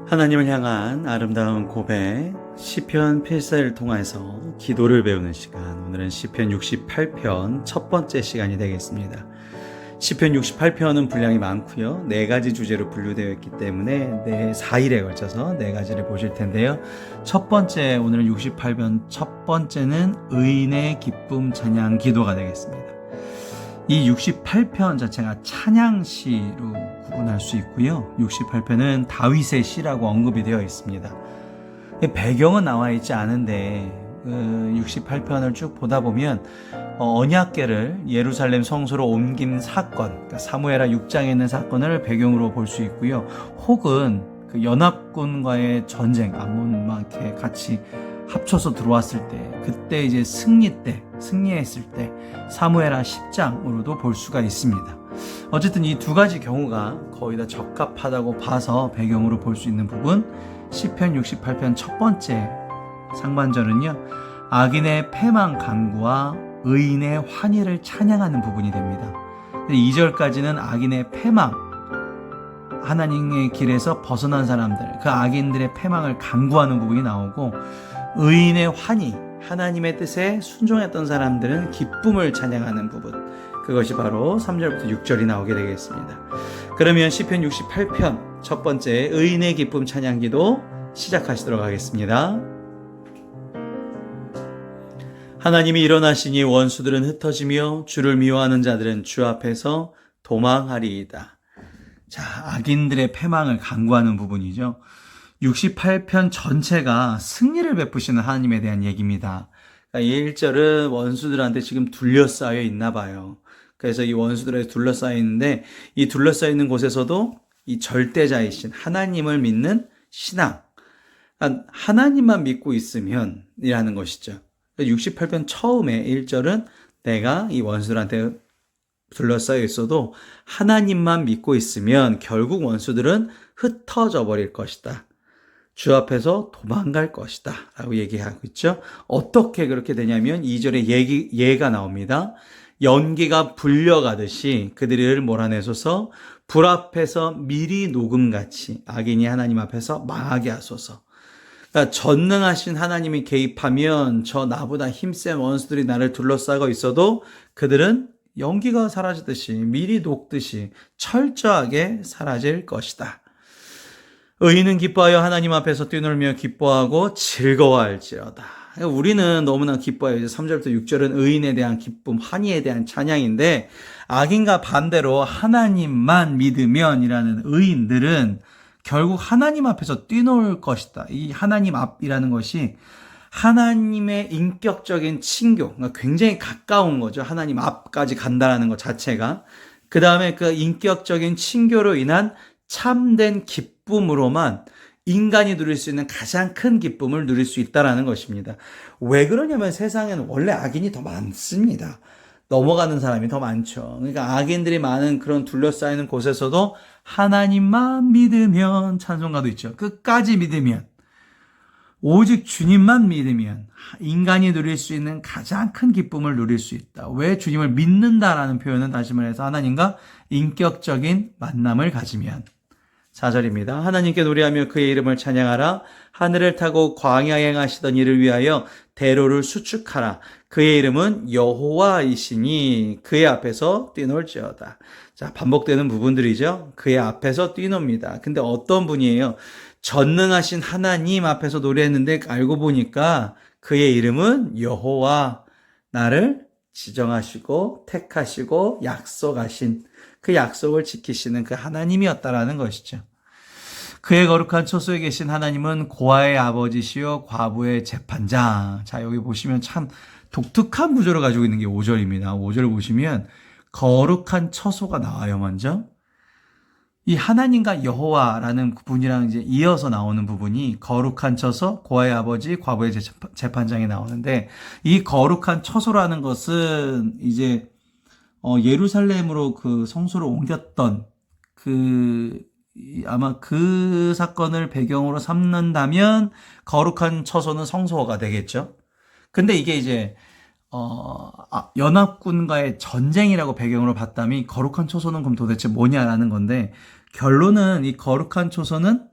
하나님을 향한 아름다운 고백, 시편 필사를 통해서 기도를 배우는 시간, 오늘은 시편 68편 첫 번째 시간이 되겠습니다. 시편 68편은 분량이 많고요, 4가지 주제로 분류되어 있기 때문에 4일에 걸쳐서 4가지를 보실 텐데요. 첫 번째, 오늘은 68편 첫 번째는 의인의 기쁨 찬양 기도가 되겠습니다. 이 68편 자체가 찬양시로 구분할 수 있고요. 68편은 다윗의 시라고 언급이 되어 있습니다. 배경은 나와 있지 않은데 68편을 쭉 보다 보면 언약궤를 예루살렘 성소로 옮긴 사건, 그러니까 사무엘하 6장에 있는 사건을 배경으로 볼 수 있고요. 혹은 그 연합군과의 전쟁, 암몬과 이렇게 같이 합쳐서 들어왔을 때, 그때 이제 승리했을 때 사무엘하 10장으로도 볼 수가 있습니다. 어쨌든 이 두 가지 경우가 거의 다 적합하다고 봐서 배경으로 볼 수 있는 부분, 시편 68편 첫 번째 상반절은요, 악인의 패망 간구와 의인의 환희를 찬양하는 부분이 됩니다. 2절까지는 악인의 패망, 하나님의 길에서 벗어난 사람들, 그 악인들의 패망을 간구하는 부분이 나오고, 의인의 환희, 하나님의 뜻에 순종했던 사람들은 기쁨을 찬양하는 부분, 그것이 바로 3절부터 6절이 나오게 되겠습니다. 그러면 시편 68편 첫 번째 의인의 기쁨 찬양기도 시작하시도록 하겠습니다. 하나님이 일어나시니 원수들은 흩어지며 주를 미워하는 자들은 주 앞에서 도망하리이다. 자, 악인들의 패망을 간구하는 부분이죠. 68편 전체가 승리를 베푸시는 하나님에 대한 얘기입니다. 그러니까 1절은 원수들한테 지금 둘러싸여 있나 봐요. 그래서 이 원수들에 둘러싸여 있는데, 이 둘러싸여 있는 곳에서도 이 절대자이신 하나님을 믿는 신앙, 그러니까 하나님만 믿고 있으면 이라는 것이죠. 68편 처음에 1절은 내가 이 원수들한테 둘러싸여 있어도 하나님만 믿고 있으면 결국 원수들은 흩어져 버릴 것이다. 주 앞에서 도망갈 것이다 라고 얘기하고 있죠. 어떻게 그렇게 되냐면 2절에 예가 나옵니다. 연기가 불려가듯이 그들을 몰아내소서, 불 앞에서 미리 녹음같이 악인이 하나님 앞에서 망하게 하소서. 그러니까 전능하신 하나님이 개입하면 저 나보다 힘센 원수들이 나를 둘러싸고 있어도 그들은 연기가 사라지듯이 미리 녹듯이 철저하게 사라질 것이다. 의인은 기뻐하여 하나님 앞에서 뛰놀며 기뻐하고 즐거워할지어다. 우리는 너무나 기뻐해요. 3절부터 6절은 의인에 대한 기쁨, 환희에 대한 찬양인데, 악인과 반대로 하나님만 믿으면이라는 의인들은 결국 하나님 앞에서 뛰놀 것이다. 이 하나님 앞이라는 것이 하나님의 인격적인 친교, 그러니까 굉장히 가까운 거죠. 하나님 앞까지 간다는 것 자체가. 그 다음에 그 인격적인 친교로 인한 참된 기쁨으로만 인간이 누릴 수 있는 가장 큰 기쁨을 누릴 수 있다는 것입니다. 왜 그러냐면 세상에는 원래 악인이 더 많습니다. 넘어가는 사람이 더 많죠. 그러니까 악인들이 많은 그런 둘러싸이는 곳에서도 하나님만 믿으면, 찬송가도 있죠. 끝까지 믿으면, 오직 주님만 믿으면 인간이 누릴 수 있는 가장 큰 기쁨을 누릴 수 있다. 왜 주님을 믿는다라는 표현은 다시 말해서 하나님과 인격적인 만남을 가지면. 4절입니다. 하나님께 노래하며 그의 이름을 찬양하라. 하늘을 타고 광야에 행하시던 이를 위하여 대로를 수축하라. 그의 이름은 여호와이시니 그의 앞에서 뛰놀지어다. 자, 반복되는 부분들이죠. 그의 앞에서 뛰놉니다. 근데 어떤 분이에요? 전능하신 하나님 앞에서 노래했는데 알고 보니까 그의 이름은 여호와, 나를 지정하시고 택하시고 약속하신, 그 약속을 지키시는 그 하나님이었다라는 것이죠. 그의 거룩한 처소에 계신 하나님은 고아의 아버지시요 과부의 재판장. 자, 여기 보시면 참 독특한 구조를 가지고 있는 게 5절입니다. 5절을 보시면 거룩한 처소가 나와요. 먼저 이 하나님과 여호와라는 분이랑 이제 이어서 나오는 부분이 거룩한 처소, 고아의 아버지, 과부의 재판장에 나오는데, 이 거룩한 처소라는 것은 이제 예루살렘으로 그 성소를 옮겼던 아마 그 사건을 배경으로 삼는다면 거룩한 처소는 성소가 되겠죠. 근데 이게 이제 연합군과의 전쟁이라고 배경으로 봤다면 거룩한 초소는 그럼 도대체 뭐냐라는 건데, 결론은 이 거룩한 초소는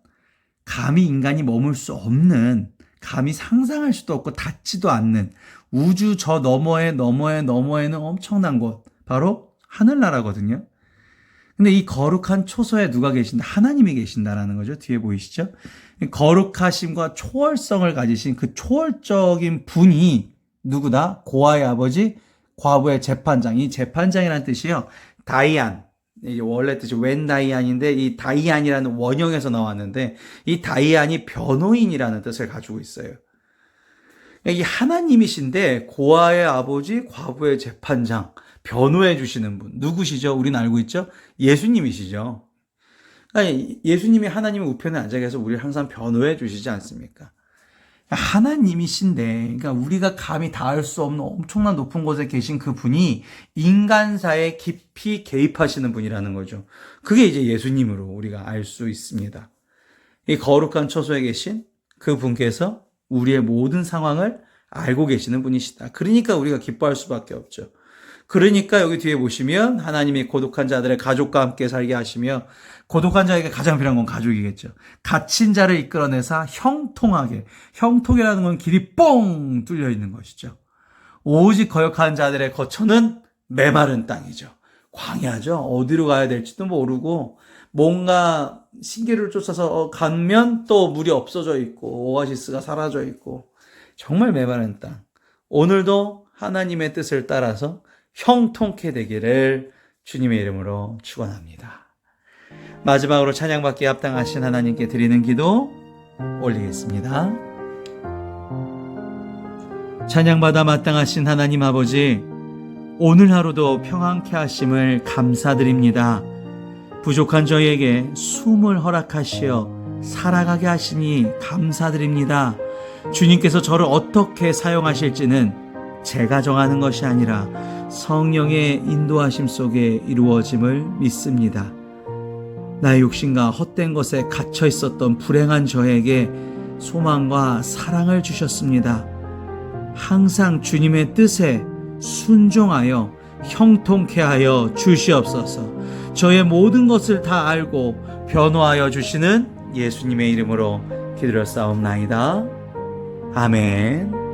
감히 인간이 머물 수 없는, 감히 상상할 수도 없고 닿지도 않는 우주 저 너머에는 엄청난 곳, 바로 하늘나라거든요. 근데 이 거룩한 초소에 누가 계신다? 하나님이 계신다라는 거죠. 뒤에 보이시죠? 거룩하심과 초월성을 가지신 그 초월적인 분이 누구다? 고아의 아버지, 과부의 재판장. 이 재판장이라는 뜻이요, 다이안, 이게 원래 뜻이 웬 다이안인데, 이 다이안이라는 원형에서 나왔는데, 이 다이안이 변호인이라는 뜻을 가지고 있어요. 이 하나님이신데 고아의 아버지, 과부의 재판장, 변호해 주시는 분 누구시죠? 우리는 알고 있죠? 예수님이시죠. 아니, 예수님이 하나님의 우편에 앉아 계셔서 우리를 항상 변호해 주시지 않습니까? 하나님이신데, 그러니까 우리가 감히 닿을 수 없는 엄청난 높은 곳에 계신 그 분이 인간사에 깊이 개입하시는 분이라는 거죠. 그게 이제 예수님으로 우리가 알 수 있습니다. 이 거룩한 처소에 계신 그 분께서 우리의 모든 상황을 알고 계시는 분이시다. 그러니까 우리가 기뻐할 수밖에 없죠. 그러니까 여기 뒤에 보시면 하나님이 고독한 자들의 가족과 함께 살게 하시며, 고독한 자에게 가장 필요한 건 가족이겠죠. 갇힌 자를 이끌어내사 형통하게, 형통이라는 건 길이 뻥 뚫려 있는 것이죠. 오직 거역한 자들의 거처는 메마른 땅이죠. 광야죠. 어디로 가야 될지도 모르고, 뭔가 신기루를 쫓아서 가면 또 물이 없어져 있고 오아시스가 사라져 있고, 정말 메마른 땅. 오늘도 하나님의 뜻을 따라서 형통케 되기를 주님의 이름으로 축원합니다. 마지막으로 찬양받기에 합당하신 하나님께 드리는 기도 올리겠습니다. 찬양받아 마땅하신 하나님 아버지, 오늘 하루도 평안케 하심을 감사드립니다. 부족한 저희에게 숨을 허락하시어 살아가게 하시니 감사드립니다. 주님께서 저를 어떻게 사용하실지는 제가 정하는 것이 아니라 성령의 인도하심 속에 이루어짐을 믿습니다. 나의 욕심과 헛된 것에 갇혀 있었던 불행한 저에게 소망과 사랑을 주셨습니다. 항상 주님의 뜻에 순종하여 형통케 하여 주시옵소서. 저의 모든 것을 다 알고 변호하여 주시는 예수님의 이름으로 기도를 싸움나이다. 아멘.